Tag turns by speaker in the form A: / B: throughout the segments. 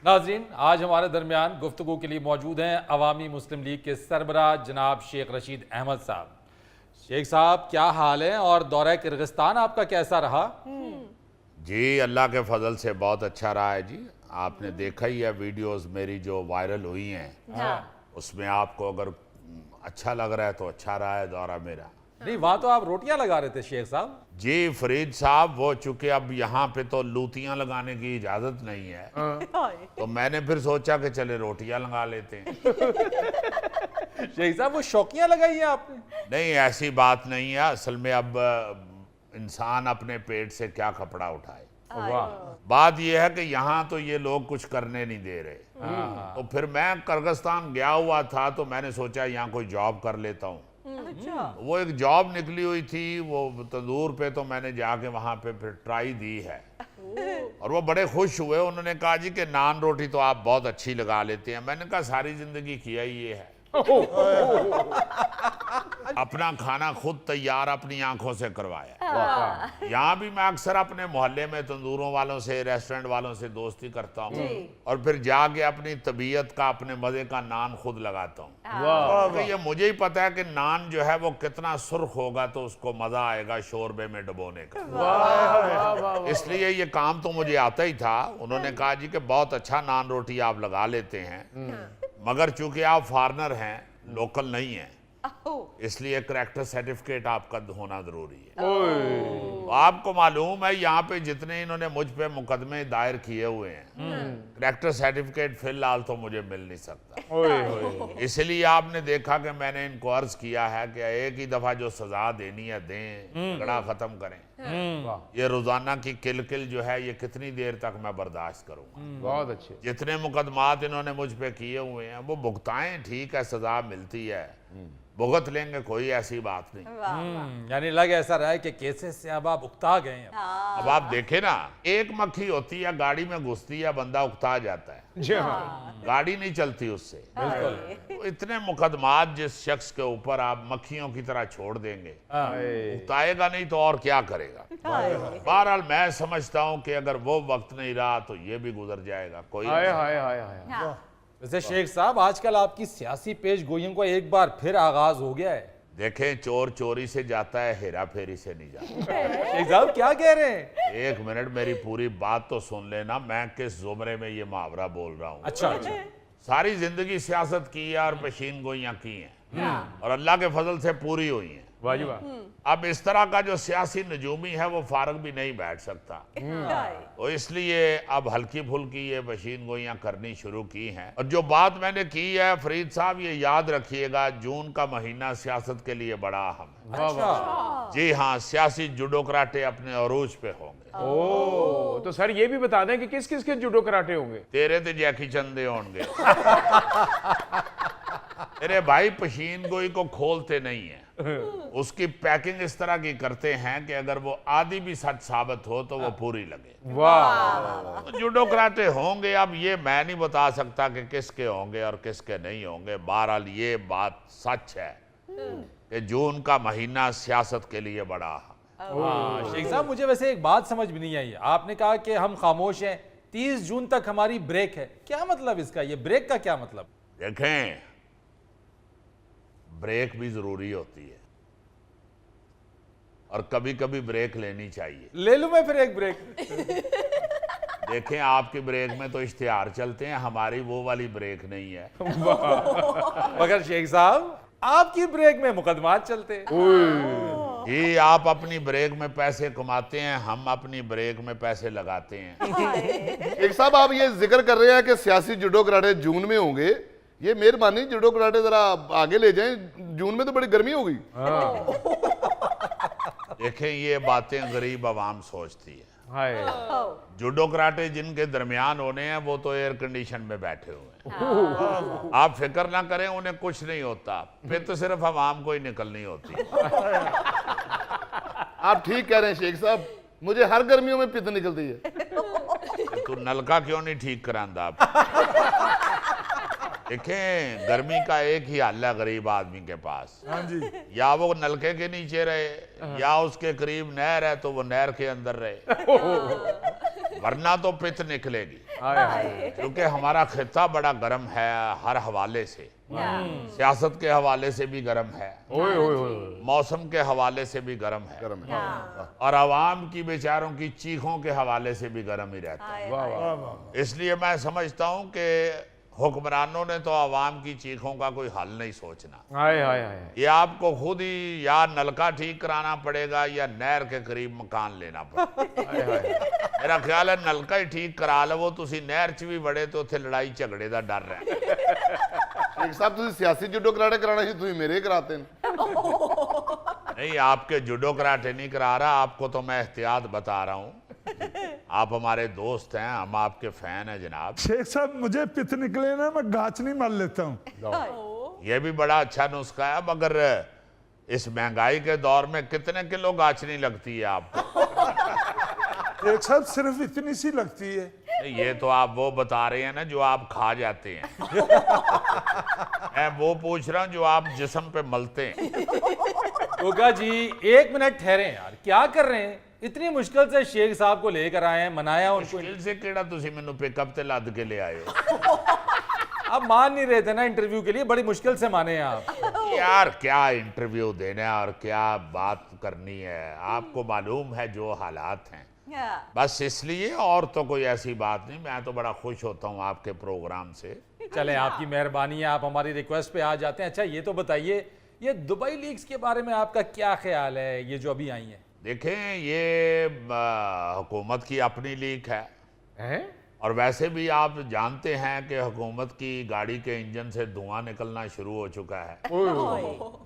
A: नाज़रीन, आज हमारे दरमियान गुफ्तगू के लिए मौजूद हैं अवामी मुस्लिम लीग के सरबराह जनाब शेख रशीद अहमद साहब। शेख साहब, क्या हाल है और दौरा किर्गिस्तान आपका कैसा रहा?
B: जी, अल्लाह के फजल से बहुत अच्छा रहा है जी। आपने देखा ही है वीडियोस मेरी जो वायरल हुई हैं, उसमें आपको अगर अच्छा लग रहा है तो अच्छा रहा है दौरा मेरा।
A: नहीं, वहां तो आप रोटियां लगा रहे थे शेख साहब।
B: जी फरीद साहब, वो चूंकि अब यहाँ पे तो लूतियाँ लगाने की इजाज़त नहीं है, तो मैंने फिर सोचा कि चले रोटियाँ लगा लेते हैं।
A: शेख साहब, वो शौकियां लगाई हैं आपने?
B: नहीं, ऐसी बात नहीं है। असल में अब इंसान अपने पेट से क्या कपड़ा उठाए।
A: वाह।
B: बात यह है कि यहाँ तो ये लोग कुछ करने नहीं दे रहे, तो फिर मैं किर्गिस्तान गया हुआ था, तो मैंने सोचा यहाँ कोई जॉब कर लेता हूँ। वो एक जॉब निकली हुई थी, वो तंदूर पे, तो मैंने जाके वहाँ पे फिर ट्राई दी है और वो बड़े खुश हुए। उन्होंने कहा जी कि नान रोटी तो आप बहुत अच्छी लगा लेते हैं। मैंने कहा सारी जिंदगी किया ही ये है। अपना खाना खुद तैयार अपनी आंखों से करवाया। यहाँ भी मैं अक्सर अपने मोहल्ले में तंदूरों वालों से, रेस्टोरेंट वालों से दोस्ती करता हूँ और फिर जाके अपनी तबीयत का, अपने मजे का नान खुद लगाता हूँ। क्योंकि ये मुझे ही पता है कि नान जो है वो कितना सुर्ख होगा तो उसको मजा आएगा शोरबे में डुबोने का। इसलिए ये काम तो मुझे आता ही था। उन्होंने कहा जी कि बहुत अच्छा नान रोटी आप लगा लेते हैं, मगर चूंकि आप फॉरेनर हैं, लोकल नहीं हैं, इसलिए करैक्टर सर्टिफिकेट आपका होना जरूरी है। आपको मालूम है यहाँ पे जितने इन्होंने मुझ पे मुकदमे दायर किए हुए हैं, करैक्टर सर्टिफिकेट फिलहाल तो मुझे मिल नहीं सकता। इसलिए आपने देखा कि मैंने इनको अर्ज किया है कि एक ही दफा जो सजा देनी है दें, झगड़ा खत्म करें। ये रोजाना की किल जो है, ये कितनी देर तक मैं बर्दाश्त करूंगा?
C: बहुत अच्छे।
B: जितने मुकदमात इन्होंने मुझ पे किए हुए हैं वो भुगताएं, ठीक है, सजा मिलती है, भुगत लेंगे, कोई ऐसी बात नहीं।
A: यानी लग ऐसा रहा है कि केसेस से अब आप उकता गए हैं।
B: अब आप देखें ना, एक मक्खी होती है, गाड़ी में घुसती है, बंदा उकता जाता है, गाड़ी नहीं चलती उससे। तो इतने मुकदमात जिस शख्स के ऊपर आप मक्खियों की तरह छोड़ देंगे, उकताएगा नहीं तो और क्या करेगा? बहरहाल मैं समझता हूँ कि अगर वो वक्त नहीं रहा तो ये भी गुजर जाएगा। कोई
A: वैसे शेख साहब, आजकल आपकी सियासी पेश गोइयों का एक बार फिर आगाज हो गया है।
B: देखें, चोर चोरी से जाता है, हेरा फेरी से नहीं जाता।
A: शेख साहब, क्या कह रहे हैं?
B: एक मिनट, मेरी पूरी बात तो सुन लेना। मैं किस जुमरे में ये मुहावरा बोल रहा हूँ।
A: अच्छा अच्छा।
B: सारी जिंदगी सियासत की है और पेशीन गोइयां की हैं और अल्लाह के फजल से पूरी हुई हैं। अब इस तरह का जो सियासी नजूमी है वो फारग भी नहीं बैठ सकता, तो इसलिए अब हल्की फुल्की ये पेशीन गोइयां करनी शुरू की हैं। और जो बात मैंने की है फरीद साहब, ये याद रखिएगा, जून का महीना सियासत के लिए बड़ा अहम है।
A: अच्छा।
B: जी हाँ, सियासी जुडो कराटे अपने अरूज पे होंगे।
C: ओह, तो सर ये भी बता दें कि किस किस के जुडो कराटे होंगे?
B: तेरे तो जैकी चंदे होंगे। अरे भाई, पशीन गोई को खोलते नहीं है, उसकी पैकिंग इस तरह की करते हैं कि अगर वो आधी भी सच साबित हो तो वो पूरी लगे।
C: वाह।
B: तो जुडो कराटे होंगे। अब ये मैं नहीं बता सकता कि किसके होंगे और किसके नहीं होंगे। बहरहाल ये बात सच है कि जून का महीना सियासत के लिए बड़ा है।
A: शेख साहब, मुझे वैसे एक बात समझ में नहीं आई। आपने कहा कि हम खामोश हैं, 30 जून तक हमारी ब्रेक है, क्या मतलब इसका? ये ब्रेक का क्या मतलब?
B: देखें, ब्रेक भी जरूरी होती है और कभी कभी ब्रेक लेनी चाहिए।
A: ले लूं मैं फिर एक ब्रेक?
B: देखें, आपकी ब्रेक में तो इश्तिहार चलते हैं, हमारी वो वाली ब्रेक नहीं है।
A: मगर शेख साहब, आपकी ब्रेक में मुकदमात चलते हैं।
B: जी, आप अपनी ब्रेक में पैसे कमाते हैं, हम अपनी ब्रेक में पैसे लगाते हैं।
D: एक साहब, आप ये जिक्र कर रहे हैं कि सियासी जुडो कराटे जून में होंगे, ये मेहरबानी जुडो कराटे जरा आगे ले जाएं, जून में तो बड़ी गर्मी होगी।
B: देखें, ये बातें गरीब आवाम सोचती है। जुडो कराटे जिनके दरमियान होने हैं वो तो एयर कंडीशन में बैठे हुए हैं। आप फिक्र ना करें, उन्हें कुछ नहीं होता, फिर तो सिर्फ आवाम को ही निकलनी होती है।
D: आप ठीक कह रहे हैं शेख साहब, मुझे हर गर्मियों में पित्त निकलती है।
B: तू नलका क्यों नहीं ठीक करांदा? आप देखें, गर्मी का एक ही हल है गरीब आदमी के पास।
A: हाँ जी।
B: या वो नलके के नीचे रहे या उसके करीब नहर है तो वो नहर के अंदर रहे, वरना तो पित्त निकलेगी। क्योंकि हमारा खिता बड़ा गर्म है हर हवाले से, सियासत के हवाले से भी गर्म है, मौसम के हवाले से भी गर्म है, और आवाम की बेचारों की चीखों के हवाले से भी गर्म ही रहता है। इसलिए मैं समझता हूं कि हुक्मरानों ने तो आवाम की चीखों का कोई हल नहीं सोचना। ये आपको खुद ही या नलका ठीक कराना पड़ेगा या नहर के करीब मकान लेना पड़ेगा। मेरा ख्याल है नलका ही ठीक करा लो, तुसी नहर च भी बड़े तो उत्थे लड़ाई झगड़े का डर है।
D: एक साहब तुसी सियासी जुडो कराटे कराना सी, तुसी मेरे कराते हैं।
B: नहीं, आपके जुडो कराटे नहीं करा रहा, आपको तो मैं एहतियात बता रहा हूँ। आप हमारे दोस्त हैं, हम आपके फैन हैं जनाब।
E: शेख साहब मुझे पित निकले ना, मैं गाच नहीं मार लेता हूँ।
B: ये भी बड़ा अच्छा नुस्खा है, मगर इस महंगाई के दौर में कितने किलो गाचनी लगती है आपको?
E: शेख साहब सिर्फ इतनी सी लगती है।
B: ये तो आप वो बता रहे हैं ना जो आप खा जाते हैं। मैं वो पूछ रहा हूँ जो आप जिस्म पे मलते हैं।
A: गोगा जी 1 मिनट ठहरे यार, क्या कर रहे हैं? इतनी मुश्किल से शेख साहब को लेकर आए हैं, मनाया उनको।
B: मुश्किल से केड़ा तुसी मैनू पिकअप ते लद के ले आए हो।
A: आप मान नहीं रहे थे ना इंटरव्यू के लिए, बड़ी मुश्किल से माने हैं आप।
B: यार क्या इंटरव्यू देना है और क्या बात करनी है, आपको मालूम है जो हालात हैं, बस इसलिए, और तो कोई ऐसी बात नहीं। मैं तो बड़ा खुश होता हूँ आपके प्रोग्राम से।
A: चले आपकी मेहरबानी है, आप हमारी रिक्वेस्ट पे आ जाते हैं। अच्छा ये तो बताइए, ये दुबई लीग्स के बारे में आपका क्या ख्याल है, ये जो अभी आई है?
B: देखें, ये हुकूमत की अपनी लीक है, और वैसे भी आप जानते हैं कि हुकूमत की गाड़ी के इंजन से धुआं निकलना शुरू हो चुका है।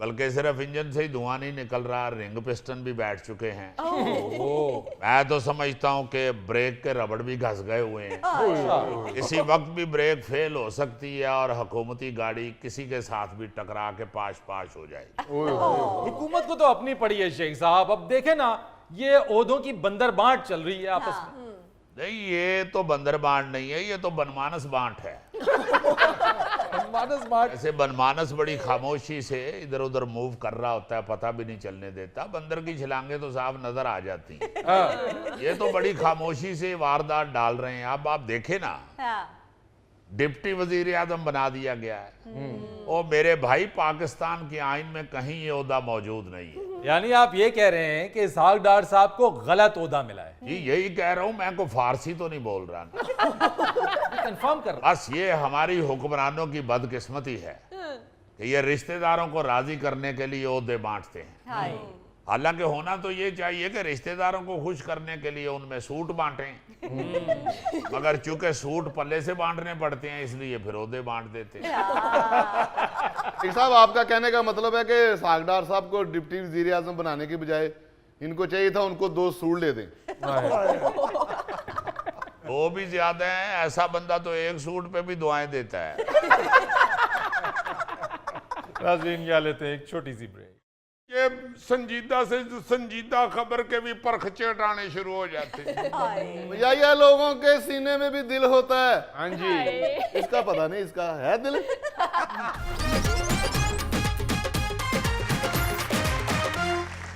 B: बल्कि सिर्फ इंजन से ही धुआं नहीं निकल रहा, रिंग पिस्टन भी बैठ चुके हैं। मैं तो समझता हूं कि ब्रेक के रबड़ भी घस गए हुए हैं। इसी वक्त भी ब्रेक फेल हो सकती है और हुकूमती गाड़ी किसी के साथ भी टकरा के पाश पाश हो जाएगी।
A: हुकूमत को तो अपनी पड़ी है शेख साहब। अब देखे ना, ये ओहदों की बंदर बांट चल रही है आपस में।
B: नहीं, ये तो बंदर बांट नहीं है, ये तो बनमानस बांट है।
A: मानस बांट।
B: ऐसे बनमानस बड़ी खामोशी से इधर उधर मूव कर रहा होता है, पता भी नहीं चलने देता। बंदर की छलांगे तो साफ नजर आ जाती हैं। ये तो बड़ी खामोशी से वारदात डाल रहे हैं। अब आप देखे ना, डिप्टी वजीर आजम बना दिया गया है। और मेरे भाई, पाकिस्तान के आइन में कहीं ये ओहदा मौजूद नहीं है।
A: यानी आप ये कह रहे हैं कि इसहाक डार साहब को गलत ओहदा मिला है?
B: जी यही कह रहा हूं मैं, को फारसी तो नहीं बोल रहा ना।
A: कंफर्म कर रहा।
B: बस ये हमारी हुक्मरानों की बदकिस्मती है कि ये रिश्तेदारों को राजी करने के लिए ओहदे बांटते हैं। हालांकि होना तो ये चाहिए कि रिश्तेदारों को खुश करने के लिए उनमें सूट बांटें, मगर चूंकि सूट पल्ले से बांटने पड़ते हैं इसलिए फिर ओहदे बांट देते हैं।
D: एक साहब आपका कहने का मतलब है कि सागडार साहब को डिप्टी वजीर आजम बनाने के बजाय इनको चाहिए था उनको 2 सूट दे दें।
B: वो भी ज्यादा है, ऐसा बंदा तो 1 सूट पे भी दुआएं देता है।
A: नाज़रीन क्या लेते हैं एक छोटी सी ब्रेक।
F: ये संजीदा से संजीदा खबर के भी परखचे हटाने शुरू हो जाते हैं।
D: भैया लोगों के सीने में भी दिल होता है।
C: हाँ जी,
D: इसका पता नहीं, इसका है दिल।